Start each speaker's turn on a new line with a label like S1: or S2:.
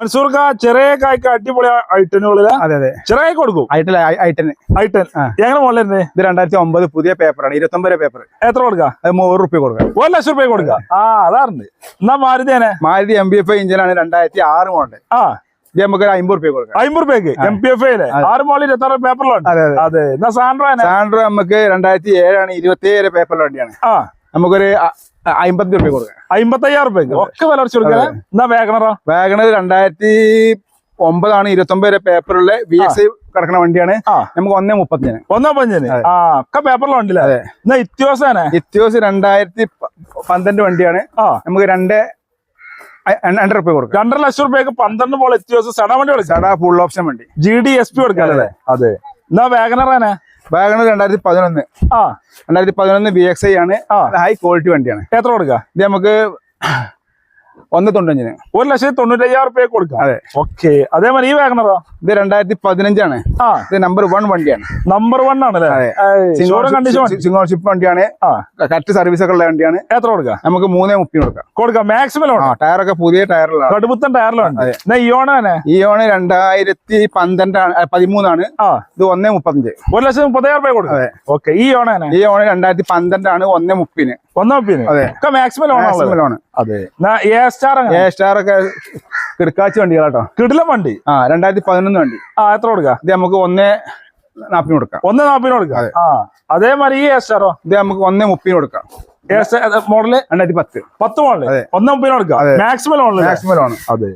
S1: മൻസൂർക്ക ചെറിയ കായ്ക്ക് അടിപൊളി ഐറ്റനുകളില്
S2: അതെ അതെ
S1: ചെറിയ കൊടുക്കും
S2: ഐറ്റൻ
S1: എങ്ങനെ മോളിരുന്നേ?
S2: ഇത് 2009 പുതിയ പേപ്പറാണ്, 29 പേപ്പർ.
S1: എത്ര കൊടുക്കാം?
S2: അത് 100 റുപ്യ കൊടുക്കാം.
S1: 1 ലക്ഷം റുപ്യ കൊടുക്കാം. അതാറുണ്ട്. എന്നാ മാരുതിനെ
S2: മാരുതി MB5 ഇഞ്ചിനാണ്, 2006 മോഡൽ. ഇത് നമുക്ക് 50 റുപ്യ കൊടുക്കാം.
S1: 50 റുപ്യക്ക് MPF 6 മോളിൽ 26 പേപ്പറിലുണ്ട്. അതെ. എന്നാ സാൻഡ്രോ
S2: നമുക്ക് 2007 ആണ്, 27 പേപ്പറിൽ വണ്ടിയാണ്. നമുക്കൊരു 50 റുപ്യ കൊടുക്കാം.
S1: 55,000 റുപ്യക്ക് ഒക്കെ വില അടിച്ചു കൊടുക്കാം. എന്നാ വാഗണറോ?
S2: വാഗണർ 2009 ആണ്, 29 പേപ്പറുള്ള VX കിടക്കുന്ന വണ്ടിയാണ്. നമുക്ക് 1.35.
S1: 1.35 ഒക്കെ പേപ്പറിലുണ്ടല്ലേ? എന്നാ ഇത്യോസാണ്?
S2: ഇത്യോസ് 2012 വണ്ടിയാണ്. നമുക്ക് 2.5 റുപ്യ കൊടുക്കാം.
S1: 2.5 ലക്ഷം റുപ്യക്ക് 12 മോൾ ഇത്യോസ് സഡ വണ്ടി കൊടുക്കാം.
S2: സഡ ഫുൾ ഓപ്ഷൻ വണ്ടി
S1: GD SP കൊടുക്കാം. അതെ. എന്നാ വാഗണറാണ്?
S2: വാഗണർ 2011 VX ആണ്. ഹൈ ക്വാളിറ്റി വണ്ടിയാണ്.
S1: എത്ര കൊടുക്കാം?
S2: ഇത് നമുക്ക് 1.95.
S1: 1,95,000 റുപ്യ കൊടുക്കാം.
S2: അതെ.
S1: ഓക്കെ. അതേമാതിരി ഈ വാഗണറോ?
S2: ഇത് 2015 ആണ്. ഇത് നമ്പർ 1 വണ്ടിയാണ്.
S1: നമ്പർ 1 ആണല്ലേ?
S2: സിംഗിൾ ഷിപ്പ് വണ്ടിയാണ്. കറക്റ്റ് സർവീസ് ഒക്കെ ഉള്ള വണ്ടിയാണ്.
S1: എത്ര കൊടുക്കാം?
S2: നമുക്ക് 3.30 കൊടുക്കാം.
S1: മാക്സിമം
S2: ടയറൊക്കെ പുതിയ ടയറിലാണ്,
S1: കടുപ്പത്തൻ ടയറിലാണ്.
S2: ഇയോണ് 2013 ആണ്. ഇത് 1.35.
S1: 1,30,000 റുപ്യ കൊടുക്കാം. ഓക്കെ. ഈ ഓണ്
S2: 2012 ആണ്. 1.30.
S1: 1.30. ഒക്കെ മാക്സിമം ലോൺ. അതെ.
S2: സ്റ്റാർ ഒക്കെ കിടക്കാച്ച വണ്ടികളാട്ടോ,
S1: കിടിലം വണ്ടി.
S2: 2011 വണ്ടി.
S1: എത്ര കൊടുക്കാം?
S2: ഇത് നമുക്ക് 1.40 കൊടുക്കാം.
S1: 1.40 കൊടുക്കാം. അതേമാതിരി ഈ സ്റ്റാറോ?
S2: ഇത് നമുക്ക് 1.30 കൊടുക്കാം.
S1: മോഡല്
S2: 2010
S1: മോഡല് 1.30 കൊടുക്കാം. Maximum loan.
S2: അതെ.